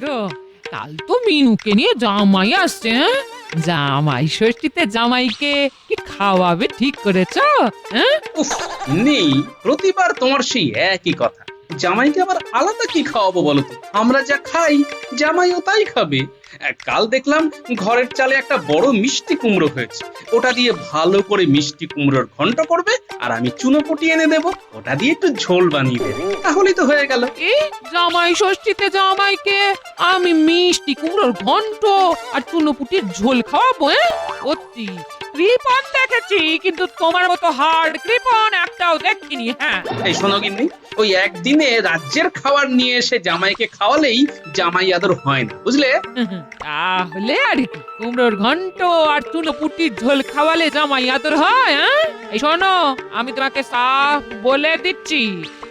গো, কাল তো মিনুকে নিয়ে জামাই আসছে, হ্যাঁ? জামাই ষষ্ঠীতে জামাইকে কি খাওয়াবে ঠিক করেছ? হ্যাঁ? উফ, নেই, প্রতিবার তোমার সেই একই কথা। জামাইকে আবার আলাদা কি খাওয়াবো বলো তো? আমরা যা খাই জামাইও তাই খাবে। কাল দেখলাম ঘরের চালে একটা বড় মিষ্টি কুমড়ো হয়েছে, ওটা দিয়ে ভালো করে মিষ্টি কুমড়োর ঘন্ট করবে, আর আমি চুনোপুটি এনে দেবো, ওটা দিয়ে একটু ঝোল বানিয়ে দেবে, তাহলেই তো হয়ে গেল। এই জামাই ষষ্ঠীতে জামাইকে আমি মিষ্টি কুমড়োর ঘন্ট আর চুনোপুটির ঝোল খাওয়াবো? সত্যি কৃপণ দেখেছি, কিন্তু তোমার মতো হার্ড কৃপণ একটাও দেখিনি। হ্যাঁ, এই শোনো গিন্নি, ওই একদিনে রাজ্যের খাবার নিয়ে এসে জামাইকে খাওয়ালেই জামাই আদর হয় না, বুঝলে? তাহলে আর কি, কুমড়োর ঘন্ট আর চুনোপুটির ঝোল খাওয়ালে জামাই আদর হয়? হ্যাঁ, এই শোনো, আমি তোমাকে সাফ বলে দিচ্ছি,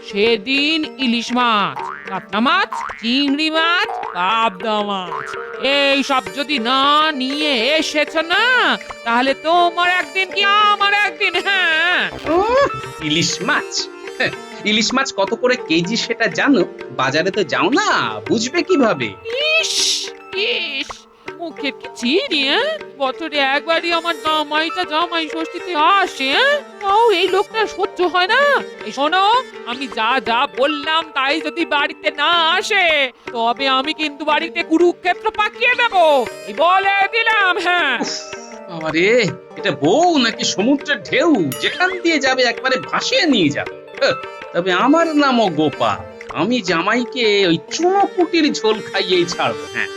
সেদিন ইলিশ মাছ, কাতলা মাছ, চিংড়ি মাছ, পাবদা মাছ এই সব যদি না নিয়ে এসেছ না, তাহলে তোমার একদিন কি আমার একদিন। হ্যাঁ, ইলিশ মাছ, হ্যাঁ, ইলিশ মাছ কত করে কেজি সেটা জানো? বাজারে তো যাও না, বুঝবে কিভাবে? ইস ইস, মুখের কি চিনি? বছরে একবারই আমার জামাইটা জামাই ষষ্ঠীতে আসে, তাও এই লোকটা সহ্য হয় না। এই শোনো, আমি যা যা বললাম তাই যদি বাড়িতে না আসে, তবে আমি কিন্তু বাড়িতে কুরুক্ষেত্র পাকিয়ে দেবো, এই বলে দিলাম। হ্যাঁ, আরে এটা বউ নাকি সমুদ্রের ঢেউ, যেখান দিয়ে যাবে একবারে ভাসিয়ে নিয়ে যাবে। তবে আমার নামও গোপাল, আমি জামাইকে ওই চুনোপুটির ঝোল খাইয়েই ছাড়বো। হ্যাঁ,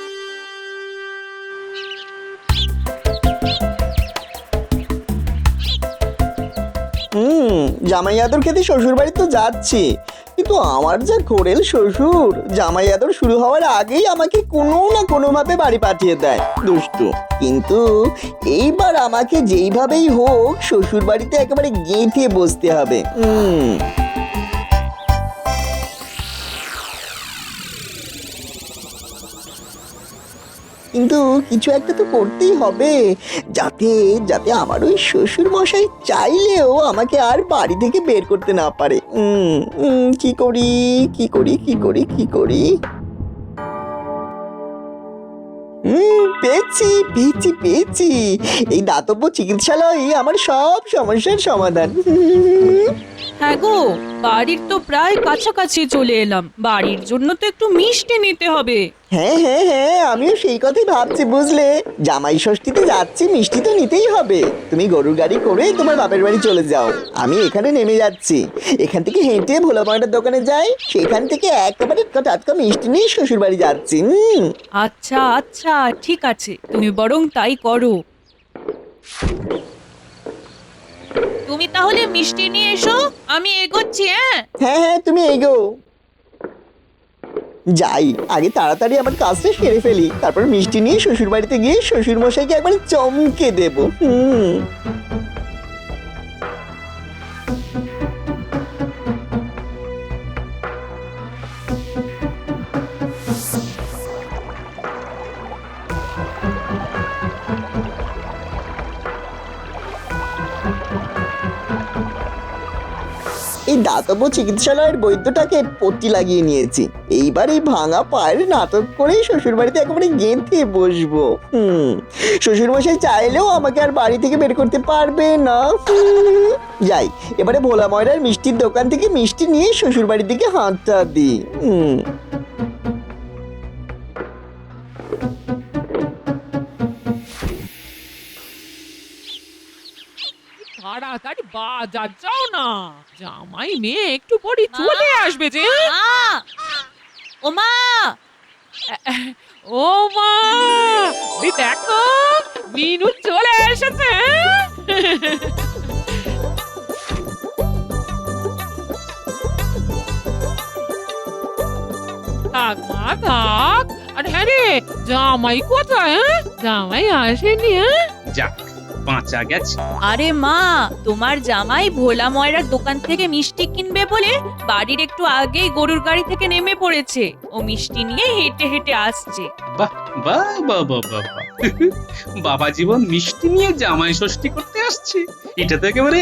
জামাই আদর খেতে শ্বশুর বাড়ি তো যাচ্ছি, কিন্তু আমার যা ঘোরেল শ্বশুর, জামাই আদর শুরু হওয়ার আগেই আমাকে কোনো না কোনো ভাবে বাড়ি পাঠিয়ে দেয়, দুষ্টু। কিন্তু এইবার আমাকে যেইভাবেই হোক শ্বশুর বাড়িতে একেবারে গেঁথে বসতে হবে। কিন্তু কিছু একটা তো করতেই হবে, যাতে যাতে আমার ওই শ্বশুর মশাই চাইলেও আমাকে আর বাড়ি থেকে বের করতে না পারে। কি করি কি করি কি করি কি করি? পেয়েছি পেয়েছি পেয়েছি, এই দাতব্য চিকিৎসালয় আমার সব সমস্যার সমাধান। হ্যাঁ গো, বাড়ির তো প্রায় কাছাকাছি চলে এলাম, বাড়ির জন্য তো একটু মিষ্টি নিতে হবে। হ্যাঁ হ্যাঁ হ্যাঁ, আমিও সেই কথাই ভাবছি, বুঝলে? জামাই ষষ্ঠীতে যাচ্ছি, মিষ্টি তো নিতেই হবে। তুমি গরুর গাড়ি করে তোমার বাপের বাড়ি চলে যাও, আমি এখানে নেমে যাচ্ছি। এখান থেকে হেঁটে ভোলা ময়নার দোকানে যাই, সেখান থেকে একেবারে টাটকা মিষ্টি নিয়ে শ্বশুর বাড়ি যাচ্ছি। আচ্ছা আচ্ছা, ঠিক আছে, তুমি বরং তাই করো। তুমি তাহলে মিষ্টি নিয়ে এসো, আমি এগোচ্ছি। হ্যাঁ হ্যাঁ হ্যাঁ, তুমি এগো। যাই, আগে তাড়াতাড়ি আমার কাজটা সেরে ফেলি, তারপর মিষ্টি নিয়ে শ্বশুর বাড়িতে গিয়ে শ্বশুর মশাইকে একবার চমকে দেবো। এই দাতব্য চিকিৎসালয়ের বৈদ্যটাকে পট্টি লাগিয়ে নিয়েছি, এইবার এই ভাঙা পায়ের নাটক করেই শ্বশুর বাড়িতে একেবারে গেঁথে বসবো। শ্বশুর মশাই চাইলেও আমাকে আর বাড়ি থেকে বের করতে পারবে না। যাই, এবারে ভোলা ময়রার মিষ্টির দোকান থেকে মিষ্টি নিয়ে শ্বশুর বাড়ির দিকে হাতটা দিই। তাড়াতাড়ি বাজার যাও না, জামাই মেয়ে একটু পরে চলে আসবে যে। ওমা, ও মা, ওই দেখো মিনু চলে এসেছে। থাক মা থাক। আর হ্যাঁ রে, জামাই কোথায়? জামাই আসেনি? যাক, বাঁচা গেছে। আরে মা, তোমার জামাই ভোলা ময়রার দোকান থেকে মিষ্টি কিনবে বলে বাড়ির একটু আগেই গরুর গাড়ি থেকে নেমে পড়েছে, ও মিষ্টি নিয়ে হেঁটে হেঁটে আসছে। বাহ বাহ বাহ বাহ বাহ, বাবা জীবন মিষ্টি নিয়ে জামাই ষষ্ঠী করতে আসছে, এটা তো একেবারে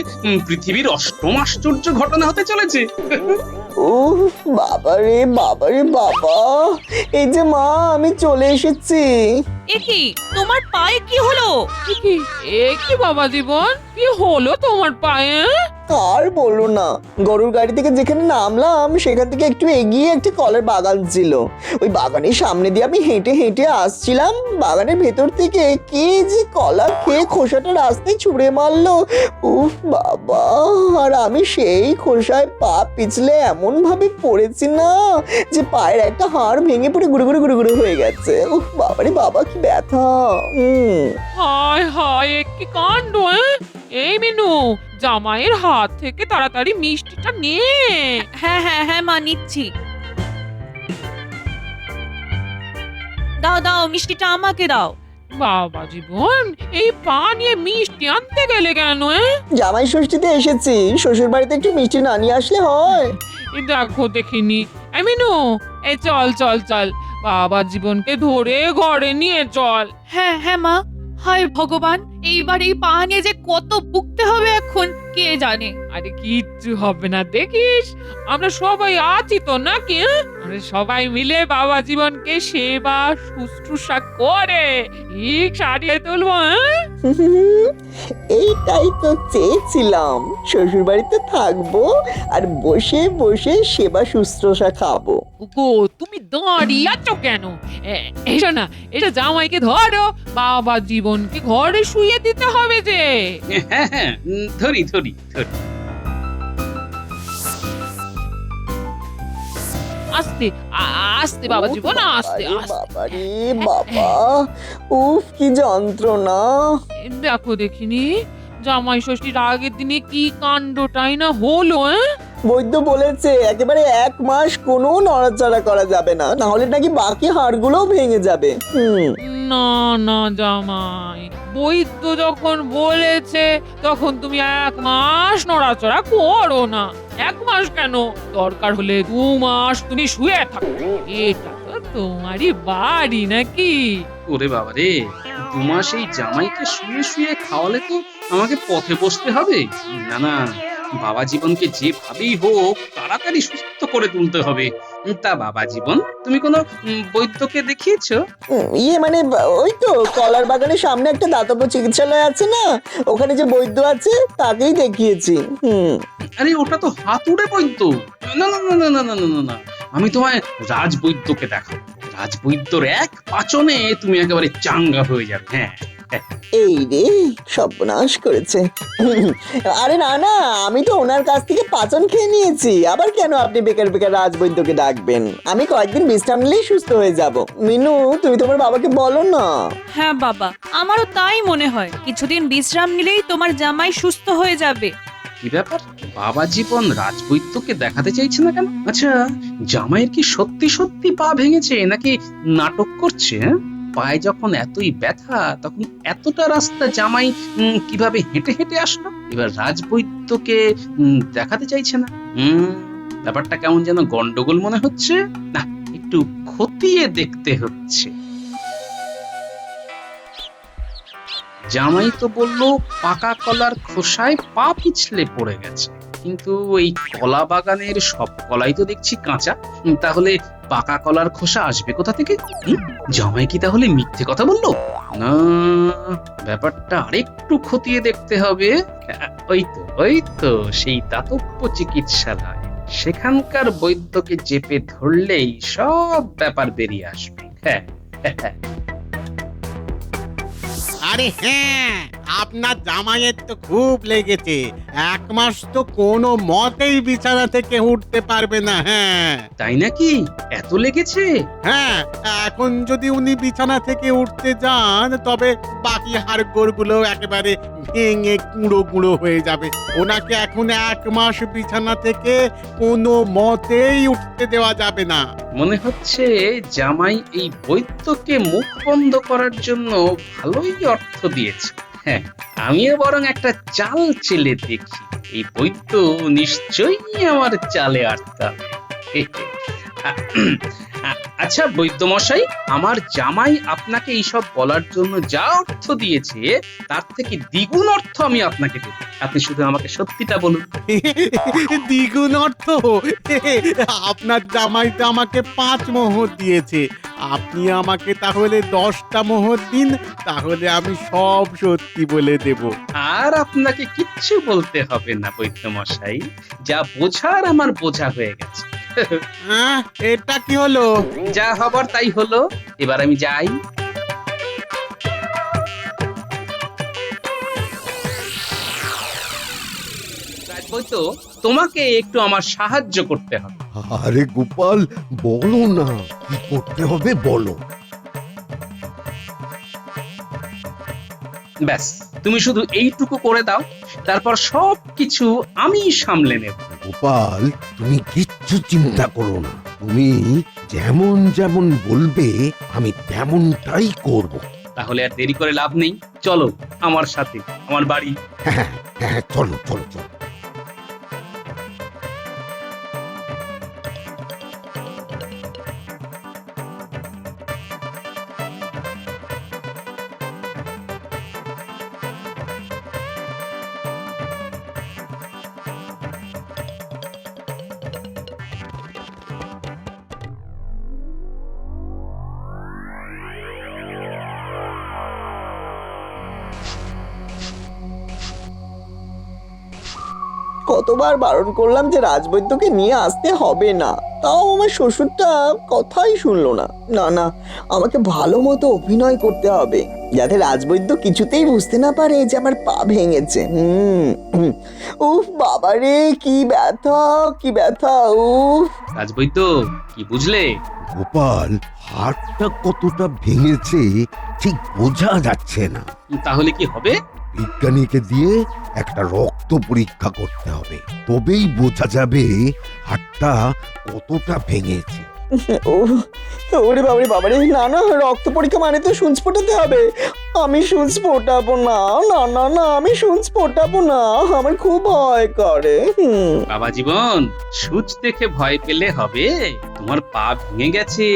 পৃথিবীর অষ্টম আশ্চর্য ঘটনা হতে চলেছে। বাবা রে বাবা রে বাবা, এই যে মা আমি চলে এসেছি। এ কি তোমার পায়ে কি হলো? এ কি বাবা জীবন, কি হলো তোমার পায়ে? আর বলো না, গরুর গাড়ি থেকে যেখানে নামলাম সেখান থেকে একটু এগিয়ে একটা কলার বাগান ছিল। ওই বাগানের সামনে দিয়ে আমি হেঁটে হেঁটে আসছিলাম, বাগানের ভেতর থেকে কে যে কলা খেয়ে খোসাটা রাস্তায় ছুঁড়ে মারলো। উফ বাবা, আর আমি সেই খোসায় পা পিছলে এমন ভাবে পড়েছি না যে পায়ের একটা হাড় ভেঙে পড়ে গুঁড়ো গুঁড়ো গুঁড়ো গুঁড়ো হয়ে গেছে। উফ বাবারে বাবা, কি ব্যথা। হায় হায়, এ কি কাণ্ড! এই মিনু, জামাইয়ের হাত থেকে তাড়াতাড়ি মিষ্টিটা নে। হ্যাঁ হ্যাঁ হ্যাঁ মা, নিচ্ছি। দাও দাও, মিষ্টিটা আমাকে দাও। বাবা জীবন, এই পা নিয়ে মিষ্টি আনতে গেলে কেন? জামাই ষষ্ঠীতে এসেছি, শ্বশুর বাড়িতে একটু মিষ্টি না নিয়ে আসলে হয়? দেখো দেখিনি। এই মিনু, এই চল চল চল, বাবা জীবনকে ধরে ঘরে নিয়ে চল। হ্যাঁ হ্যাঁ মা। হায় ভগবান, এইবার এই পা নিয়ে যে কত ভুগতে হবে এখন কে জানে। আরে কিচ্ছু হবে না, দেখিস আমরা সবাই আছি তো নাকি? আমরা সবাই মিলে বাবা জীবনকে সেবা শুশ্রূষা করে ঠিক সারিয়ে তুলবো। এইটাই তো চেয়েছিলাম, শ্বশুর বাড়িতে থাকবো আর বসে বসে সেবা শুশ্রূষা খাবো। গো, তুমি দাঁড়িয়ে আছো কেন? এসো না, এটা জামাইকে ধরো, বাবা জীবনকে ঘরে শুয়ে দিতে হবে যে। হ্যাঁ হ্যাঁ, ধরি ধরি ধরি। আস্তে আস্তে বাবা জীবন, আস্তে বাবারে আস্তে। বাবারে বাবা, উফ কি যন্ত্রণা। দেখো দেখিনি, জামাই ষষ্ঠীর আগের দিনে কি কাণ্ডটাই না হলো। বৈদ্য বলেছে একেবারে 1 মাস কোনো নড়াচড়া করা যাবে না, না হলে নাকি বাকি হাড়গুলোও ভেঙে যাবে। না না জামাই, বৈদ্য যখন বলেছে তখন তুমি 1 মাস নড়াচড়া করো না। 1 মাস কেন, দরকার হলে 2 মাস তুমি শুয়ে থাকো। এটা তো তোমারই বাড়ি নাকি? ওরে বাবা রে, 2 মাস এই জামাইকে শুয়ে শুয়ে খাওয়ালে তো আমাকে পথে বসতে হবে। না না, বাবা জীবনকে যেভাবেই হোক তাড়াতাড়ি সুস্থ করে তুলতে হবে। তা বাবা জীবন, তুমি কোনো বৈদ্যকে দেখিয়েছো? ইয়ে মানে ওই তো কলার বাগানের সামনে একটা দাতব্য চিকিৎসালয় আছে না, ওখানে যে বৈদ্য আছে তাকেই দেখিয়েছি। আরে ওটা তো হাতুড়ে বৈদ্য। না না না না না না না না, আমি তোমায় রাজবৈদ্যকে দেখাবো। রাজবৈদ্যর এক পাচনে তুমি একেবারে চাঙ্গা হয়ে যাবে। হ্যাঁ, এই রে, সর্বনাশ করেছে। আরে না না, আমি তো ওনার কাছ থেকে পাচন খেয়ে নিয়েছি, আবার কেন আপনি বেকার বেকার রাজবৈদ্যকে ডাকবেন? আমি কয়েকদিন বিশ্রাম নিলেই সুস্থ হয়ে যাব। মিনু, তুমি তোমার বাবাকে বলো না। হ্যাঁ বাবা, আমারও তাই মনে হয়, কিছুদিন বিশ্রাম নিলেই তোমার জামাই সুস্থ হয়ে যাবে। কি ব্যাপার, বাবা জীবন রাজবৈদ্যকে দেখাতে চাইছে না কেন? আচ্ছা, জামাইয়ের কি সত্যি সত্যি পা ভেঙেছে নাকি নাটক করছে? পায়ে যখন এতই ব্যথা তখন এতটা রাস্তা জামাই কিভাবে হেঁটে হেঁটে আসলো? এবার রাজবৈদ্যকে দেখাতে চাইছে না। ব্যাপারটা কেমন যেন গন্ডগোল মনে হচ্ছে। না, একটু খতিয়ে দেখতে হচ্ছে। জামাই তো বললো পাকা কলার খোসায় পা পিছলে পড়ে গেছে, কিন্তু এই কলা বাগানের সব কলাই তো দেখছি কাঁচা। তাহলে পাকা কলার খোসা আসবে কোথা থেকে? জামাই কি তাহলে মিথ্যে কথা বললো? না, ব্যাপারটা আরেকটু খতিয়ে দেখতে হবে। ওই তো সেই দাতব্য চিকিৎসালয়, সেখানকার বৈদ্যকে চেপে ধরলেই সব ব্যাপার বেরিয়ে আসবে। হ্যাঁ হ্যাঁ। আরে হ্যাঁ, আপনার জামাইয়ের তো খুব লেগেছে। 1 মাস তো কোনো মতেই বিছানা থেকে উঠতে পারবে না। হ্যাঁ তাই নাকি? এত লেগেছে? হ্যাঁ, এখন যদি উনি বিছানা থেকে উঠতে যান তবে বাকি হাড়গোড়গুলো একেবারে ভেঙে গুঁড়ো গুঁড়ো হয়ে যাবে। ওনাকে এখন 1 মাস বিছানা থেকে কোনো মতেই উঠতে দেওয়া যাবে না। মনে হচ্ছে জামাই এই বৈদ্যকে মুখ বন্ধ করার জন্য ভালোই অর্থ দিয়েছে। হ্যাঁ, আমিও বরং একটা চাল চেলে দেখি। এই বৈদ্য নিশ্চয়ই আমার চালে আটকাবে। আচ্ছা বৈদ্যমশাই, আমার জামাই আপনাকে এইসব বলার জন্য যা অর্থ দিয়েছে তার থেকে দ্বিগুণ অর্থ আমি আপনাকে দেব। আপনি শুধু আমাকে সত্যিটা বলুন। দ্বিগুণ অর্থ? আপনার জামাই তো আমাকে 5 মোহর দিয়েছে, আপনি আমাকে তাহলে 10টা মোহর দিন, তাহলে আমি সব সত্যি বলে দেব। আর আপনাকে কিচ্ছু বলতে হবে না বৈদ্যমশাই, যা বোঝার আমার বোঝা হয়ে গেছে। এটা কি হলো? যা হবার তাই হলো, এবার আমি যাই। রাজবৈদ্য, তোমাকে একটু আমার সাহায্য করতে হবে। আরে গোপাল, বলো না কি করতে হবে, বলো। ব্যাস, তুমি শুধু এইটুকু করে দাও, তারপর সবকিছু আমি সামলে নেব। গোপাল, তুমি কিচ্ছু চিন্তা করো না, তুমি যেমন যেমন বলবে আমি তেমনটাই করব। তাহলে আর দেরি করে লাভ নেই, চলো আমার সাথে আমার বাড়ি। হ্যাঁ হ্যাঁ, চলো চলো চলো। কতবার বারণ করলাম যে রাজবৈদ্যকে নিয়ে আসতে হবে না, তাও আমার শ্বশুরটা কথাই শুনলো না। না না, আমাকে ভালো মতো অভিনয় করতে হবে, যাতে রাজবৈদ্য কিছুতেই বুঝতে না পারে যে আমার পা ভেঙেছে। উফ বাবারে, কি ব্যথা কি ব্যথা! উফ। রাজবৈদ্য, কি বুঝলে? গোপাল, হাড়টা কতটা ভেঙেছে ঠিক বোঝা যাচ্ছে না। তাহলে কি হবে? বিজ্ঞানীকে দিয়ে একটা রক্ত পরীক্ষা করতে হবে, তবেই বোঝা যাবে হাড়টা কতটা ভেঙেছে। ওরে বাবারে বাবারে, না না, রক্ত পরীক্ষা মানে তো সুচ ফোটাতে হবে। আমি সুচ ফোটাবো না, না না না, আমি সুচ ফোটাবো না, আমার খুব ভয় করে। বাবা জীবন, সূচ দেখে ভয় পেলে হবে? তোমার পা ভেঙে গেছে,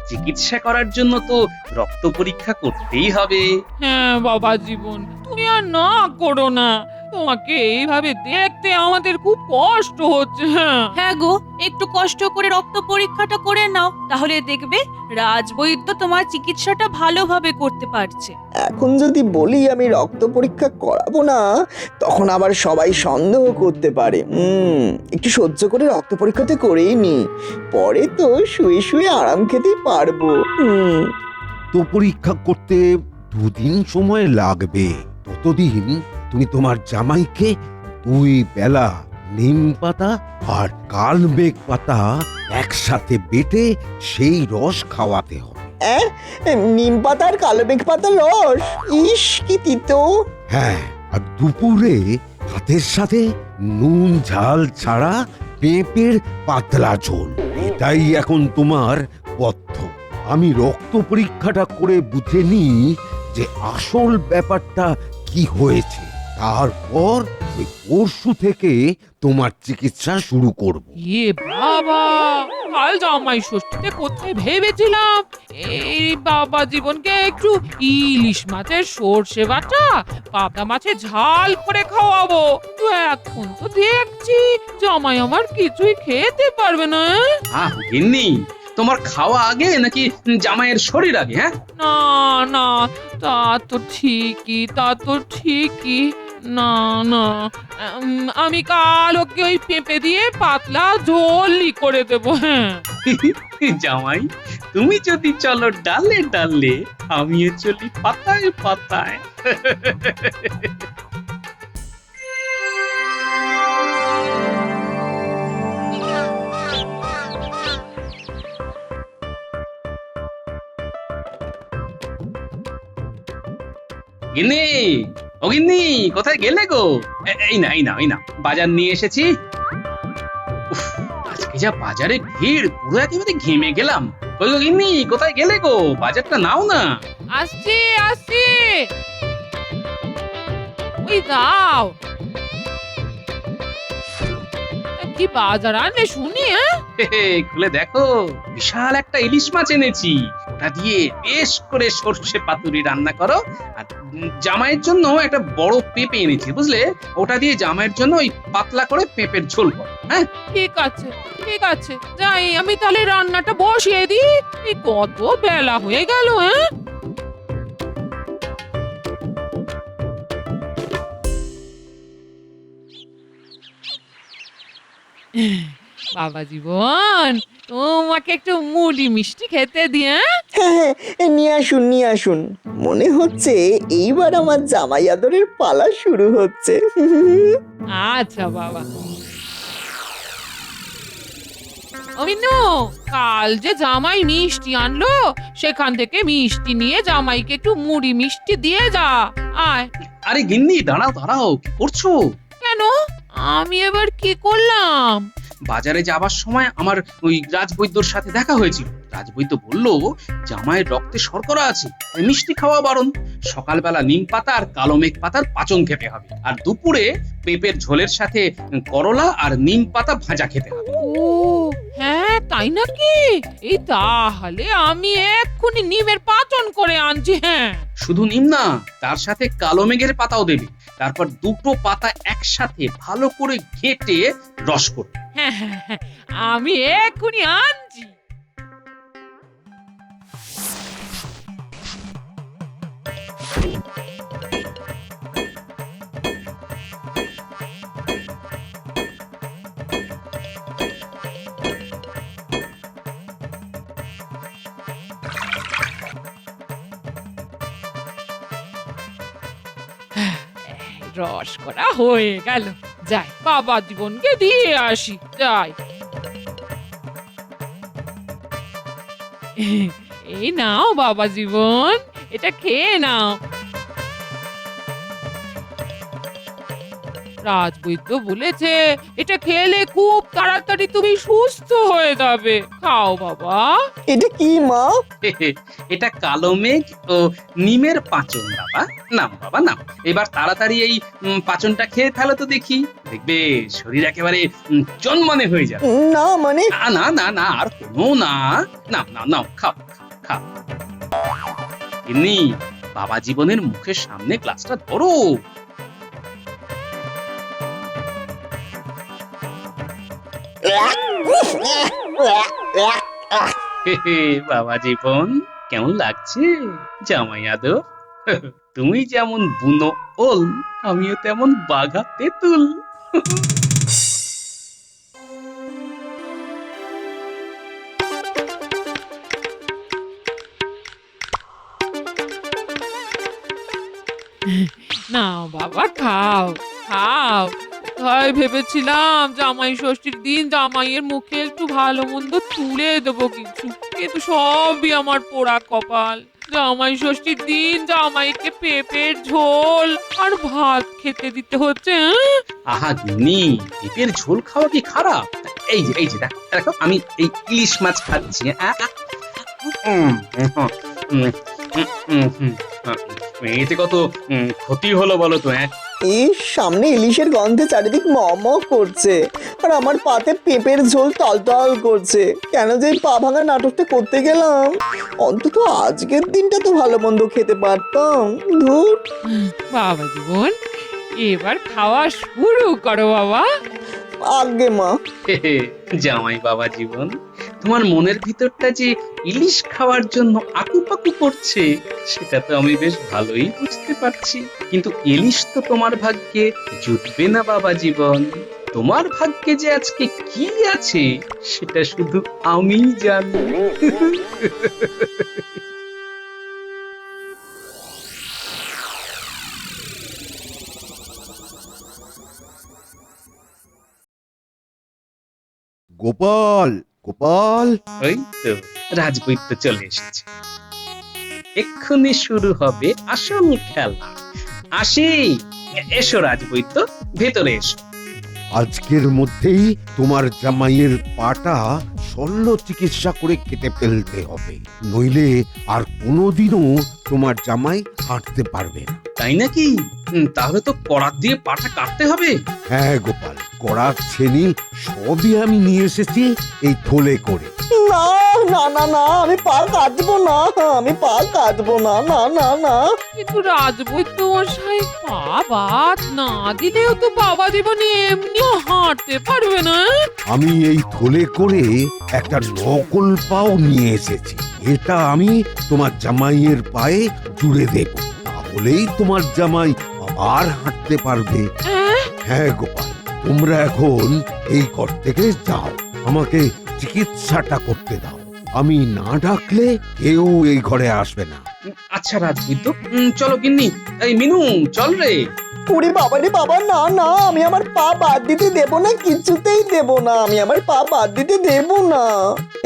চিকিৎসা করার জন্য তো রক্ত পরীক্ষা করতেই হবে। হ্যাঁ বাবা জীবন, তুমি আর না করো না, তোমাকে এইভাবে দেখতে আমাদের খুব কষ্ট হচ্ছে। হ্যাঁ গো, একটু কষ্ট করে রক্ত পরীক্ষাটা করে নাও, তাহলে দেখবে রাজবৈদ্য তোমার চিকিৎসাটা ভালোভাবে করতে পারছে। এখন যদি বলি আমি রক্ত পরীক্ষা করাবো না, তখন আবার সবাই সন্দেহ করতে পারে। একটু সহ্য করে রক্ত পরীক্ষাটা করেই নি, পরে তো শুয়ে শুয়ে আরাম খেতে পারবো। তো পরীক্ষা করতে 2 দিন সময় লাগবে। ততদিন তুমি তোমার জামাইকে 2 বেলা নিম পাতা আর কালমেঘ পাতা একসাথে বেটে সেই রস খাওয়াতে হবে। নিম পাতার কালো মেঘ পাতার রস, ইস কি তিতো! হ্যাঁ, আর দুপুরে ভাতের সাথে নুন ঝাল ছাড়া পেঁপের পাতলা ঝোল। এটাই এখন তোমার পথ্য। আমি রক্ত পরীক্ষাটা করে বুঝে নিই যে আসল ব্যাপারটা কি হয়েছে, তারপর ওই পরশু থেকে তোমার চিকিৎসা শুরু করব। এ বাবা, কাল জামাই ষষ্ঠীতে কোথায় ভেবেছিলাম এই বাবা জীবনকে একটু ইলিশ মাছের সর্ষে বাটা পাবদা মাছের ঝাল করে খাওয়াবো, তো এখন তো দেখছি জামাই আমার কিছুই খেতে পারবে না। গিন্নি, তোমার খাওয়া আগে নাকি জামাইয়ের শরীর আগে? হ্যাঁ, না না, তা তো ঠিকই, না না, আমি কাল ওকে ওই পেঁপে দিয়ে পাতলা ঝোলই করে দেবো। হ্যাঁ জামাই, তুমি যদি চলো ডালে ডালে, আমিও চলি পাতায় পাতায়। গিন্নি, ও গিন্নি, কোথায় গেলে গো? এই না, বাজার নিয়ে এসেছি। উফ, আজকে যা বাজারে ভিড়, পুরো একেবারে ঘেমে গেলাম। কই গো গিন্নি, কোথায় গেলে গো? বাজারটা নাও না। আসছি, ওই দাও। কি বাজার আনলে শুনি? খুলে দেখো, বিশাল একটা ইলিশ মাছ এনেছি। ওটা দিয়ে বেশ করে সর্ষে পাতুরি রান্না করো। আর জামাইয়ের জন্য একটা বড় পেঁপে এনেছি, বুঝলে? ওটা দিয়ে জামাইয়ের জন্য ওই পাতলা করে পেঁপের ঝোল করো। হ্যাঁ, ঠিক আছে, ঠিক আছে, যাই আমি তাহলে রান্নাটা বসিয়ে দিই। এই কত বেলা হয়ে গেল। বাবা জীবন, তোমাকে একটু মুড়ি মিষ্টি খেতে দিয়ে। হ্যাঁ, নিয়ে আসুন নিয়ে আসুন। মনে হচ্ছে এইবার আমার জামাই আদরের পালা শুরু হচ্ছে। আচ্ছা বাবা। অমিনু, কাল যে জামাই মিষ্টি আনলো, সেখান থেকে মিষ্টি নিয়ে জামাইকে একটু মুড়ি মিষ্টি দিয়ে যা। আয়। আরে গিন্নি, দাঁড়াও দাঁড়াও, কি করছো? কেন? আমি এবার কি করলাম? বাজারে যাবার সময় আমার ওই রাজবৈদ্যর সাথে দেখা হয়েছিল। রাজবৈদ্য বলল জামাইয়ের রক্তে শর্করা আছে, তাই মিষ্টি খাওয়া বারণ। সকালবেলা নিম পাতা আর কালো মেঘ পাতার পাচন খেতে হবে, আর দুপুরে পেঁপের ঝোলের সাথে করলা আর নিম পাতা ভাজা খেতে হবে। ও হ্যাঁ, তাই নাকি? এই তাহলে আমি এক্ষুনি নিমের পাচন করে আনছি। হ্যাঁ, শুধু নিম না, তার সাথে কালো মেঘের পাতাও দেবে। তারপর দুটো পাতা একসাথে ভালো করে ঘেটে রস করবে। হ্যাঁ, হ্যাঁ, হ্যাঁ, আমি এক্ষুনি আনছি। রস করা হয়ে গেল, যাই বাবা জীবনকে দিয়ে আসি। যাই। এই নাও বাবা জীবন, এটা খেয়ে নাও। রাজবৈদ্য বলেছে এটা খেলে খুব তাড়াতাড়ি তুমি সুস্থ হয়ে যাবে। খাও বাবা। এটা কি মা? এটা কালো মেঘ ও নিমের পাচন। বাবা নাম, বাবা নাম। এবার তাড়াতাড়ি এই পাচনটা খেয়ে ফেলো তো দেখি, দেখবে শরীর একেবারে জন্মনে হয়ে যাবে। না মানে না না না না, আর কোনো না। নাও নাও নাও, খাও খাও। এমনি বাবা জীবনের মুখের সামনে গ্লাসটা ধরো। বাবা জীবন, কেমন লাগছে জামাই আদর? তুমি যেমন বুনো ওল, আমিও তেমন বাঘা তেঁতুল। নাও বাবা, খাও খাও। তাই ভেবেছিলাম জামাই ষষ্ঠীর দিন জামাইয়ের মুখে একটু ভালো মন্দ তুলে দেবো কিছু, কিন্তু সবই আমার পোড়া কপাল। জামাই ষষ্ঠীর দিন জামাইকে পেঁপের ঝোল আর ভাত খেতে দিতে হচ্ছে। আহা গিন্নি, পেঁপের ঝোল খাওয়া কি খারাপ? এই যে দেখো, আমি এই ইলিশ মাছ খাচ্ছি। এতে কত ক্ষতি হলো বলো তো? এই সামনে ইলিশের গন্ধে চারিদিক ম করছে, আর আমার পাতে পেঁপের ঝোল টলটল করছে। কেন যে এই পা ভাঙা নাটকটা করতে গেলাম? অন্তত আজকের দিনটা তো ভালো মন্দ খেতে পারতাম। ধুর। বাবা জীবন, এবার খাওয়া শুরু করো বাবা। আগে মা। জামাই বাবা জীবন, তোমার মনের ভিতরটা যে ইলিশ খাওয়ার জন্য আকুপাকু করছে, সেটা তো আমি বেশ ভালোই বুঝতে পারছি। কিন্তু ইলিশ তো তোমার ভাগ্যে জুটবে না বাবা জীবন। তোমার ভাগ্যে যে আজকে কি আছে সেটা শুধু আমিই জানি। গোপাল, গোপাল, ওই তো রাজবৈদ্য চলে এসেছে। এক্ষুনি শুরু হবে আসল খেলা। আসি, এসো রাজবৈদ্য, ভেতরে এসো। আজকের মধ্যেই তোমার জামাইয়ের পাটা শল্য চিকিৎসা করে কেটে ফেলতে হবে, নইলে আর কোনোদিনও তোমার জামাই হাঁটতে পারবে না। তাই নাকি? তাহলে তো করাত দিয়ে পাটা কাটতে হবে। হ্যাঁ গোপাল, করার ছেনি সবই আমি নিয়ে এসেছি এই থলে করে। না না না না, আমি পা কাটবো না, আমি পা কাটবো না, না না না। কিন্তু রাজবৈদ্য মশাই, পা বাদ না দিলেও তো বাবা জীবনে এমনিও হাঁটতে পারবে না। আমি এই থলে করে একটা নকল পাও নিয়ে এসেছি। এটা আমি তোমার জামাইয়ের পায়ে জুড়ে দেব, তাহলেই তোমার জামাই আবার হাঁটতে পারবে। হ্যাঁ গোপাল, তোমরা এখন এই ঘর থেকে যাও, আমাকে চিকিৎসাটা করতে দাও। আমি না ডাকলে কেউ এই ঘরে আসবে না। আচ্ছা রাজবৈদ্য, চলো গিন্নি। এই মিনু, চল রে। ওরে বাবা রে বাবা, না না, আমি আমার পা বাদ দিতে দেব না, কিছুতেই দেব না, আমি আমার পা বাদ দিতে দেব না।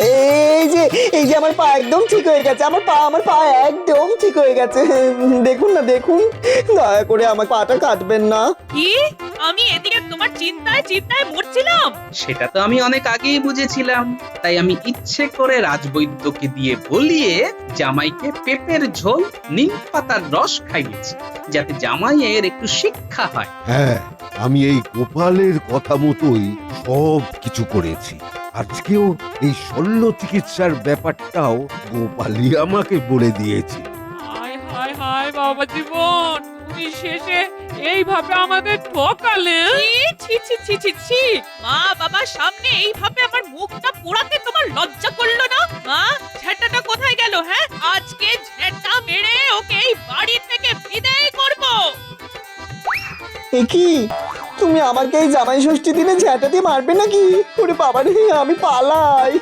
এই যে আমার পা একদম ঠিক হয়ে গেছে, আমার পা একদম ঠিক হয়ে গেছে। দেখুন না, দেখুন, দয়া করে আমার পাটা কাটবেন না। কি? আমি এদিকে তোমার চিন্তায় চিন্তায় মরছিলাম। সেটা তো আমি অনেক আগেই বুঝেছিলাম, তাই আমি ইচ্ছে করে রাজবৈদ্যকে দিয়ে বলিয়ে জামাইকে পেঁপের ঝোল নিম পাতার রস খাইয়েছি, যাতে জামাইয়ের একটু শিক্ষা হয়। হ্যাঁ, আমি এই গোপালের কথা মতোই সব কিছু করেছি। আজকেও এই শল্য চিকিৎসার ব্যাপারটাও গোপালই আমাকে বলে দিয়েছে। হায় হায় হায় বাবা জীবন, তুমি শেষে এইভাবে আমাদের ঠকালে। ছি ছি ছি ছি ছি, মা বাবার সামনে এইভাবে আমার মুখটা পোড়াতে তোমার লজ্জা করলো না? মা, ঝেঁটাটা কোথায় গেল? হ্যাঁ, আজকে ঝেঁটা মেরে ওকে এই বাড়ি থেকে বিদায় করব। এ কি, তুমি আমাকে এই জামাই ষষ্ঠী দিনে ঝ্যাঁটা দিয়ে মারবে নাকি? ওরে বাবা রে, আমি পালাই।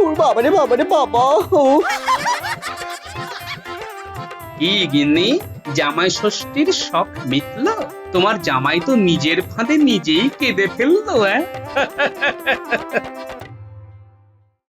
ওর বাবা রে বাবা রে বাবা। কি গিন্নি, জামাই ষষ্ঠীর শখ মিটলো? তোমার জামাই তো নিজের ফাঁদে নিজেই কেঁদে ফেললো।